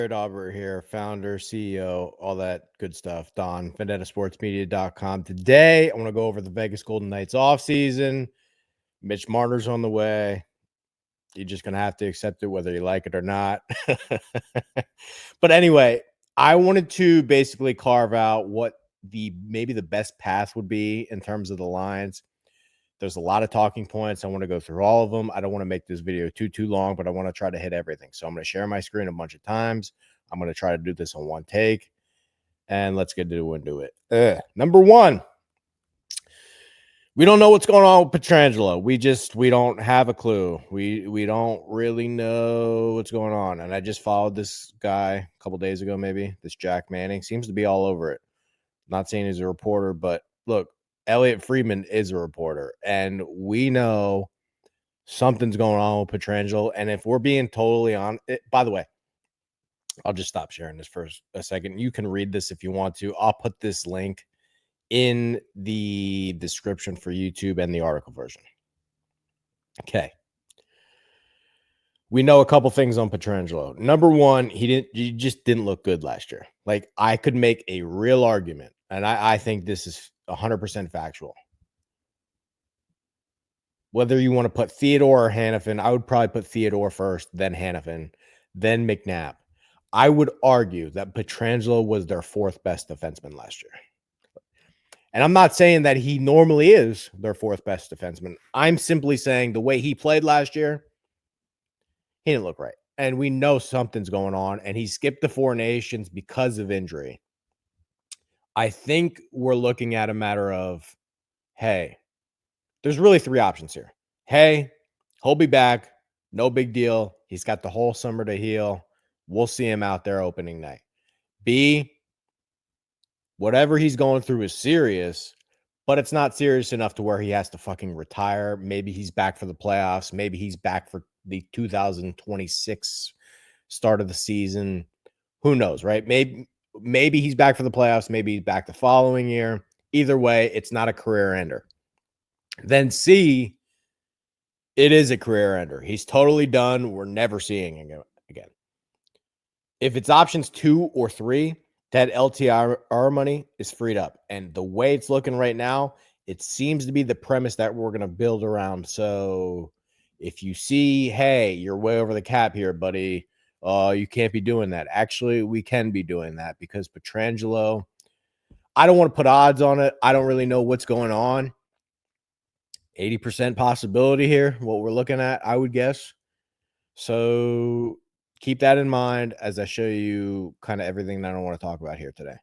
Aubert here, founder, CEO, all that good stuff. Don, VendettaSportsMedia.com. Today, I want to go over the Vegas Golden Knights offseason. Mitch Marner's on the way. You're just going to have to accept it whether you like it or not. But anyway, I wanted to basically carve out what maybe the best path would be in terms of the lines. There's a lot of talking points. I want to go through all of them. I don't want to make this video too long, but I want to try to hit everything. So I'm going to share my screen a bunch of times. I'm going to try to do this in one take. And let's get into it. Number one, we don't know what's going on with Pietrangelo. We don't have a clue. We don't really know what's going on. And I just followed this guy a couple days ago, maybe. This Jack Manning seems to be all over it. Not saying he's a reporter, but look, Elliot Friedman is a reporter, and we know something's going on with Pietrangelo. And if we're being totally honest, by the way, I'll just stop sharing this for a second. You can read this if you want to. I'll put this link in the description for YouTube and the article version. Okay. We know a couple things on Pietrangelo. Number one, he just didn't look good last year. Like, I could make a real argument, and I think this is 100% factual. Whether you want to put Theodore or Hannafin, I would probably put Theodore first, then Hannafin, then McNabb. I would argue that Pietrangelo was their fourth best defenseman last year. And I'm not saying that he normally is their fourth best defenseman. I'm simply saying the way he played last year, he didn't look right. And we know something's going on, and he skipped the Four Nations because of injury. I think we're looking at a matter of, hey, there's really three options here. Hey, he'll be back. No big deal. He's got the whole summer to heal. We'll see him out there opening night. B, whatever he's going through is serious, but it's not serious enough to where he has to fucking retire. Maybe he's back for the playoffs. Maybe he's back for the 2026 start of the season. Who knows, right? Maybe he's back for the playoffs. Maybe he's back the following year. Either way, it's not a career ender. Then C, it is a career ender. He's totally done. We're never seeing him again. If it's options 2 or 3, that LTIR money is freed up. And the way it's looking right now, it seems to be the premise that we're going to build around. So if you see, hey, you're way over the cap here, buddy, you can't be doing that. Actually, we can be doing that because Pietrangelo, I don't want to put odds on it. I don't really know what's going on. 80% possibility here, what we're looking at, I would guess. So keep that in mind as I show you kind of everything that I want to talk about here today.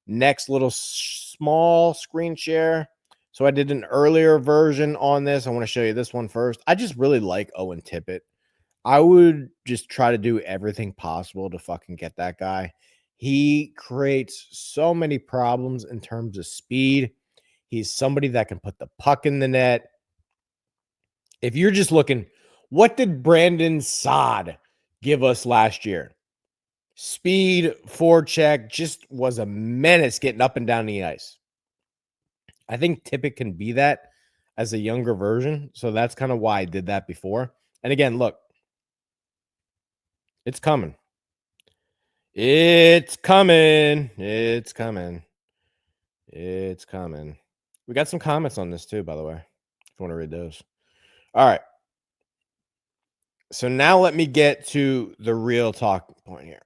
Next little small screen share. So I did an earlier version on this. I want to show you this one first. I just really like Owen Tippett. I would just try to do everything possible to fucking get that guy. He creates so many problems in terms of speed. He's somebody that can put the puck in the net. If you're just looking, what did Brandon Saad give us last year? Speed, forecheck, just was a menace getting up and down the ice. I think Tippett can be that as a younger version. So that's kind of why I did that before. And again, look, it's coming. It's coming. It's coming. It's coming. We got some comments on this too, by the way, if you want to read those. All right. So now let me get to the real talking point here.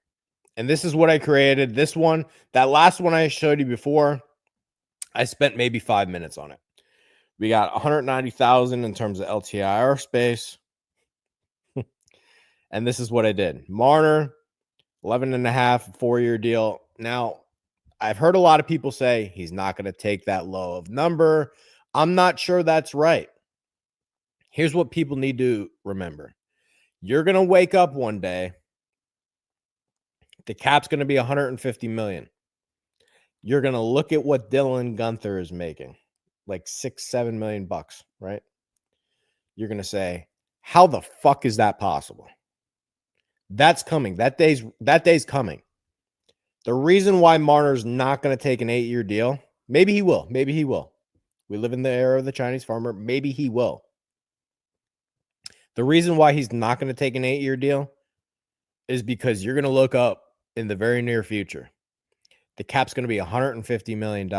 And this is what I created. This one, that last one I showed you before, I spent maybe 5 minutes on it. We got 190,000 in terms of LTIR space. And this is what I did. Marner, 11.5, 4-year deal. Now, I've heard a lot of people say he's not going to take that low of number. I'm not sure that's right. Here's what people need to remember. You're going to wake up one day. The cap's going to be 150 million. You're going to look at what Dylan Gunther is making, like $6-7 million bucks, right? You're going to say, how the fuck is that possible? That's coming. That day's coming. The reason why Marner's not going to take an 8-year deal, maybe he will. Maybe he will. We live in the era of the Chinese farmer. Maybe he will. The reason why he's not going to take an 8-year deal is because you're going to look up in the very near future. The cap's going to be $150 million.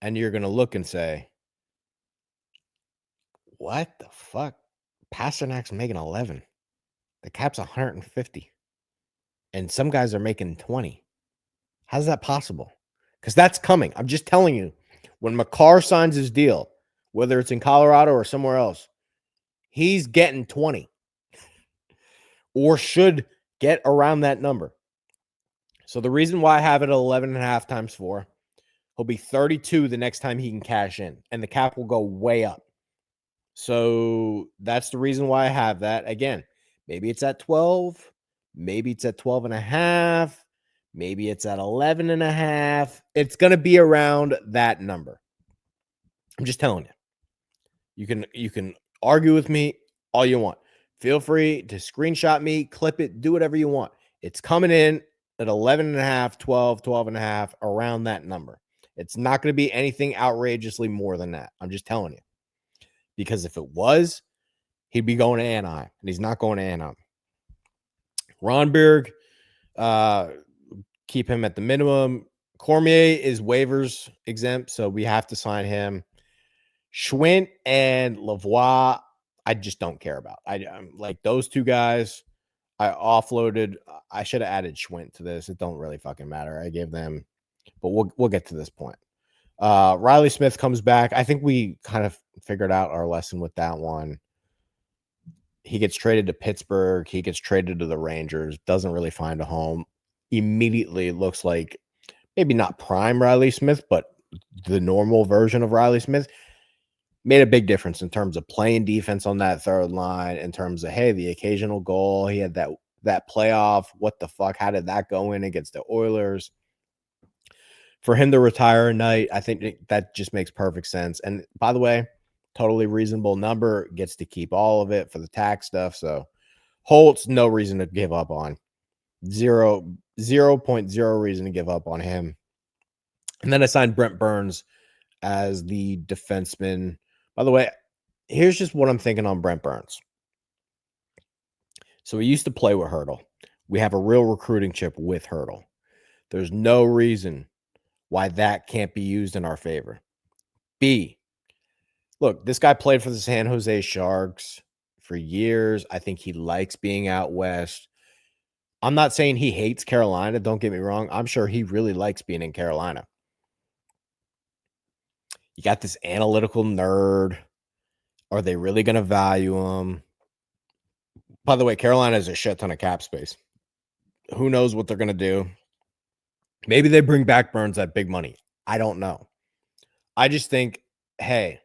And you're going to look and say, what the fuck? Pasternak's making 11. The cap's 150. And some guys are making 20. How's that possible? Because that's coming. I'm just telling you, when Makar signs his deal, whether it's in Colorado or somewhere else, he's getting 20 or should get around that number. So the reason why I have it at 11.5 times 4, he'll be 32 the next time he can cash in, and the cap will go way up. So that's the reason why I have that. Again, maybe it's at 12, maybe it's at 12.5, maybe it's at 11.5. It's going to be around that number. I'm just telling you. You can argue with me all you want. Feel free to screenshot me, clip it, do whatever you want. It's coming in at 11.5, 12, 12.5, around that number. It's not going to be anything outrageously more than that. I'm just telling you. Because if it was, he'd be going to Anaheim, and he's not going to Anaheim. Ronberg, keep him at the minimum. Cormier is waivers exempt, so we have to sign him. Schwint and Lavoie, I just don't care about. I'm like those two guys. I offloaded. I should have added Schwint to this. It don't really fucking matter. I gave them, but we'll get to this point. Riley Smith comes back. I think we kind of figured out our lesson with that one. He gets traded to Pittsburgh. He gets traded to the Rangers. Doesn't really find a home. Immediately looks like maybe not prime Riley Smith, but the normal version of Riley Smith. Made a big difference in terms of playing defense on that third line, in terms of, hey, the occasional goal. He had that playoff. What the fuck? How did that go in against the Oilers? For him to retire a night, I think that just makes perfect sense. And by the way, totally reasonable number. Gets to keep all of it for the tax stuff. So Holtz, no reason to give up on. 0.0 reason to give up on him. And then I signed Brent Burns as the defenseman. By the way, here's just what I'm thinking on Brent Burns. So we used to play with Hurdle. We have a real recruiting chip with Hurdle. There's no reason why that can't be used in our favor. B, look, this guy played for the San Jose Sharks for years. I think he likes being out west. I'm not saying he hates Carolina. Don't get me wrong. I'm sure he really likes being in Carolina. You got this analytical nerd. Are they really going to value him? By the way, Carolina has a shit ton of cap space. Who knows what they're going to do? Maybe they bring back Burns at big money. I don't know. I just think, hey,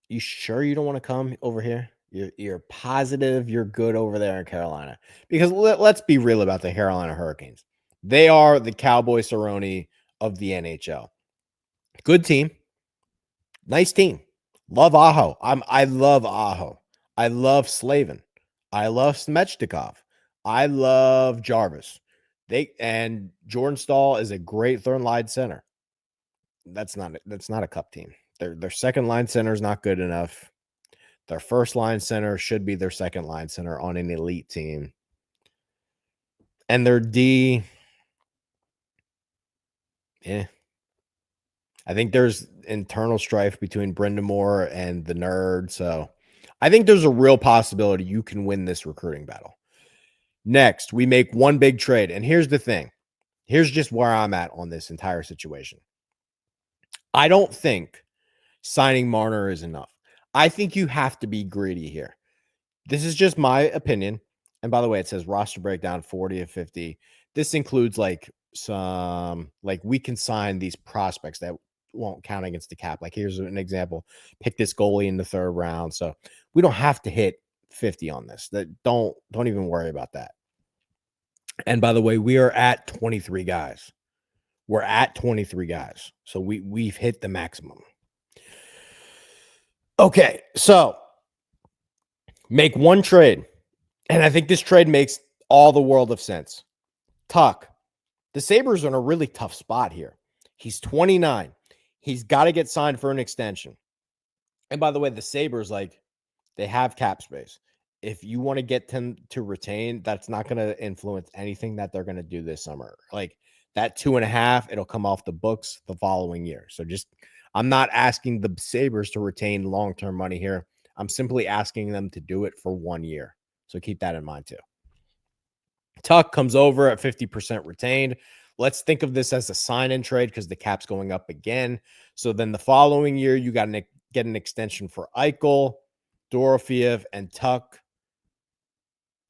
you sure you don't want to come over here? You're positive you're good over there in Carolina? Because let's be real about the Carolina Hurricanes. They are the Cowboy Cerrone of the NHL. Good team. Nice team. Love Aho. I love Aho. I love Slavin. I love Smechnikov. I love Jarvis. And Jordan Stahl is a great third line center. That's not a cup team. Their second line center is not good enough. Their first line center should be their second line center on an elite team. And their D, I think there's internal strife between Brind'Amour and the nerd. So I think there's a real possibility you can win this recruiting battle. Next, we make one big trade. And here's the thing. Here's just where I'm at on this entire situation. I don't think signing Marner is enough. I think you have to be greedy here. This is just my opinion. And by the way, it says roster breakdown 40 of 50. This includes like we can sign these prospects that won't count against the cap. Like here's an example. Pick this goalie in the third round. So we don't have to hit 50 on this. Don't even worry about that. And by the way, we are at 23 guys. We're at 23 guys. So we've hit the maximum. Okay, so make one trade. And I think this trade makes all the world of sense. Tuch. The Sabres are in a really tough spot here. He's 29. He's got to get signed for an extension. And by the way, the Sabres, they have cap space. if you want to get them to retain, that's not going to influence anything that they're going to do this summer. Like that 2.5, it'll come off the books the following year. So I'm not asking the Sabres to retain long-term money here. I'm simply asking them to do it for 1 year. So keep that in mind too. Tuch comes over at 50% retained. Let's think of this as a sign-in trade because the cap's going up again. So then the following year, you got to get an extension for Eichel, Dorofeev, and Tuch.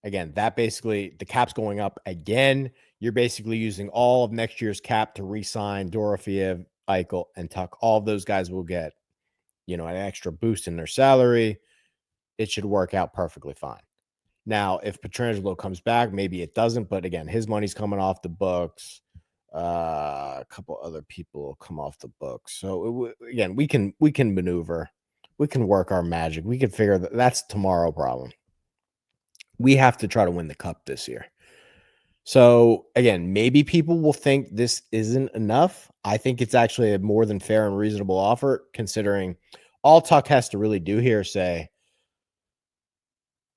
Again, that basically, the cap's going up again. You're basically using all of next year's cap to re-sign Dorofeev, Eichel, and Tuch. All of those guys will get, an extra boost in their salary. It should work out perfectly fine. Now, if Pietrangelo comes back, maybe it doesn't. But again, his money's coming off the books. A couple other people come off the books. So again, we can maneuver. We can work our magic. We can figure that's tomorrow problem. We have to try to win the cup this year. So again, maybe people will think this isn't enough. I think it's actually a more than fair and reasonable offer, considering all Tuch has to really do here is say,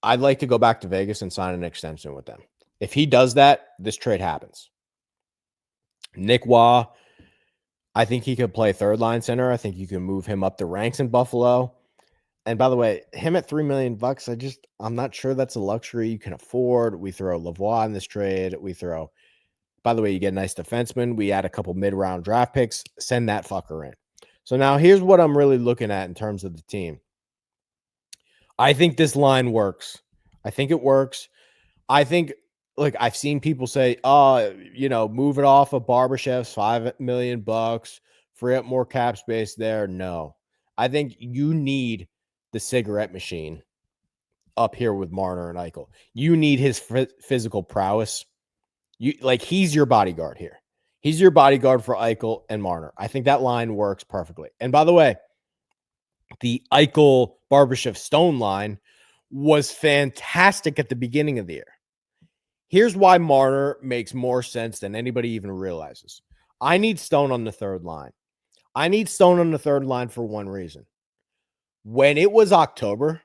I'd like to go back to Vegas and sign an extension with them. If he does that, this trade happens. Nick Waugh, I think he could play third line center. I think you can move him up the ranks in Buffalo. And by the way, him at $3 million, I'm not sure that's a luxury you can afford. We throw Lavoie in this trade. By the way, you get a nice defenseman. We add a couple mid-round draft picks. Send that fucker in. So now here's what I'm really looking at in terms of the team. I think this line works. I think it works. I think, I've seen people say, move it off of Barbashev's $5 million, free up more cap space there. No, I think you need the cigarette machine up here with Marner and Eichel. You need his physical prowess. He's your bodyguard here. He's your bodyguard for Eichel and Marner. I think that line works perfectly. And by the way, the Eichel Barbashev Stone line was fantastic at the beginning of the year. Here's why Marner makes more sense than anybody even realizes. I need Stone on the third line. I need Stone on the third line for one reason. When it was October,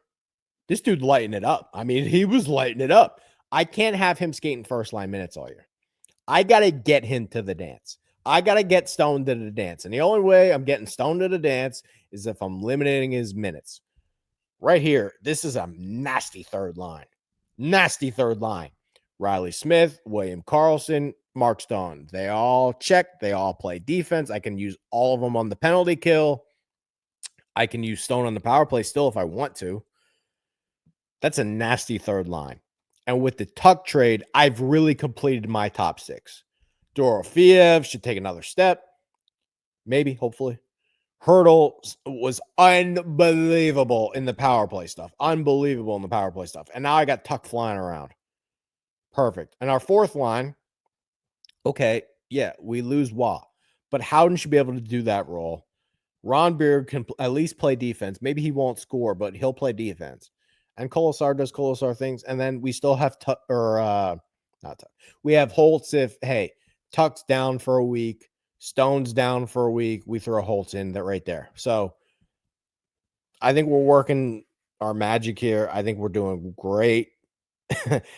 this dude lightened it up. I mean, he was lighting it up. I can't have him skating first line minutes all year. I got to get him to the dance. I got to get Stone to the dance. And the only way I'm getting Stone to the dance is if I'm limiting his minutes. Right here, this is a nasty third line. Nasty third line. Riley Smith, William Karlsson, Mark Stone. They all check. They all play defense. I can use all of them on the penalty kill. I can use Stone on the power play still if I want to. That's a nasty third line. And with the Tuch trade, I've really completed my top six. Dorofeev should take another step. Maybe, hopefully. Hurdle was unbelievable in the power play stuff. Unbelievable in the power play stuff. And now I got Tuch flying around. Perfect. And our fourth line, okay, yeah, we lose Waugh. But Howden should be able to do that role. Ron Beard can at least play defense. Maybe he won't score, but he'll play defense. And Kolesar does Kolesar things. And then we still have we have Holtz if, hey, Tuch's down for a week. Stone's down for a week. We throw Holtz in that right there. So I think we're working our magic here. I think we're doing great.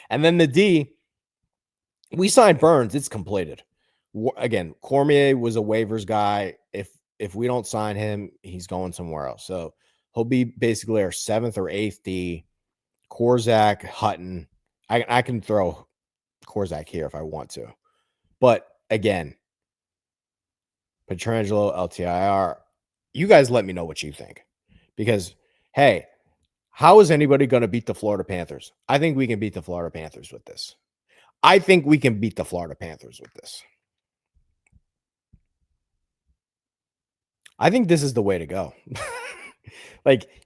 And then the D, we signed Burns. It's completed. Again, Cormier was a waivers guy. If we don't sign him, he's going somewhere else. So he'll be basically our 7th or 8th D. Korczak, Hutton. I can throw Korczak here if I want to. But again, Pietrangelo LTIR, you guys let me know what you think. Because, hey, how is anybody going to beat the Florida Panthers? I think we can beat the Florida Panthers with this. I think we can beat the Florida Panthers with this. I think this is the way to go.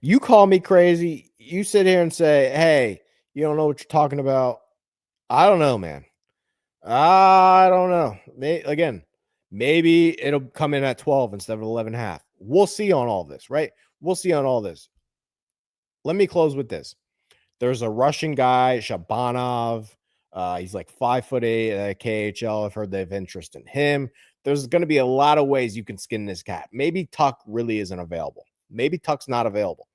You call me crazy. You sit here and say, hey, you don't know what you're talking about. I don't know, man. I don't know. Maybe it'll come in at 12 instead of 11.5. We'll see on all this, right? We'll see on all this. Let me close with this. There's a Russian guy, Shabanov. He's like 5'8" at KHL. I've heard they have interest in him. There's going to be a lot of ways you can skin this cat. Maybe Tuch really isn't available. Maybe Tuch's not available.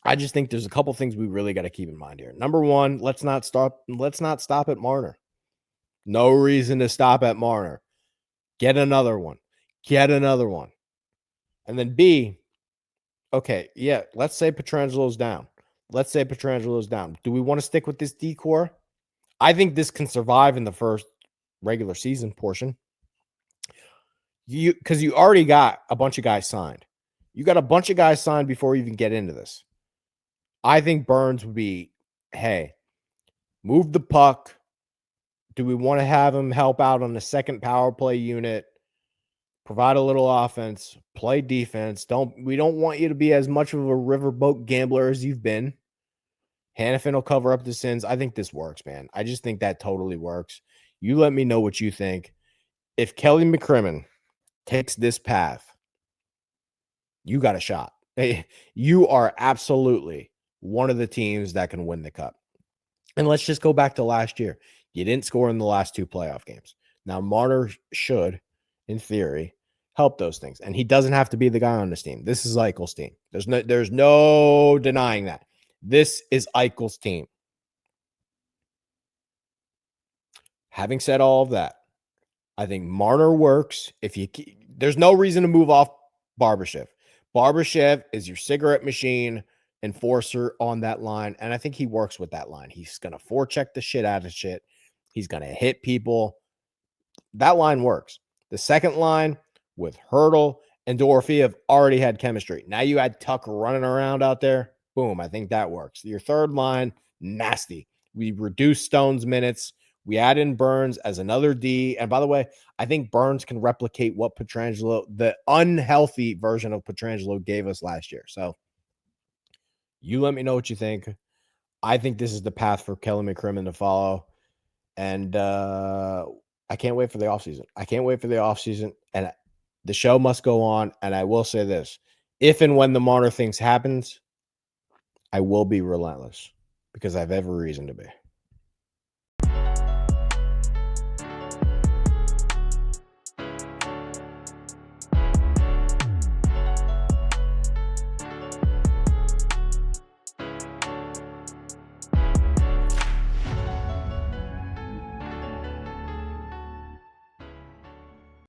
I just think there's a couple things we really got to keep in mind here. Number one, let's not stop at Marner. No reason to stop at Marner. Get another one. Get another one. And then B, okay, yeah, let's say Pietrangelo's down. Let's say Pietrangelo's down. Do we want to stick with this decor? I think this can survive in the first regular season portion. Because you already got a bunch of guys signed. You got a bunch of guys signed before you even get into this. I think Burns would be, hey, move the puck. Do we want to have him help out on the second power play unit? Provide a little offense, play defense. We don't want you to be as much of a riverboat gambler as you've been. Hanifin will cover up the sins. I think this works, man. I just think that totally works. You let me know what you think. If Kelly McCrimmon takes this path, you got a shot. You are absolutely one of the teams that can win the cup. And let's just go back to last year. You didn't score in the last 2 playoff games. Now, Marner should, in theory, help those things. And he doesn't have to be the guy on this team. This is Eichel's team. There's no denying that. This is Eichel's team. Having said all of that, I think Marner works. There's no reason to move off Barbashev. Barbashev is your cigarette machine enforcer on that line, and I think he works with that line. He's going to forecheck the shit out of shit. He's going to hit people. That line works. The second line with Hurdle and Dorofeev already had chemistry. Now you had Tuch running around out there. Boom, I think that works. Your third line, nasty. We reduced Stone's minutes. We add in Burns as another D. And by the way, I think Burns can replicate what Pietrangelo, the unhealthy version of Pietrangelo, gave us last year. So you let me know what you think. I think this is the path for Kelly McCrimmon to follow. And I can't wait for the offseason. I can't wait for the offseason. And the show must go on. And I will say this. If and when the Marner things happens, I will be relentless because I have every reason to be.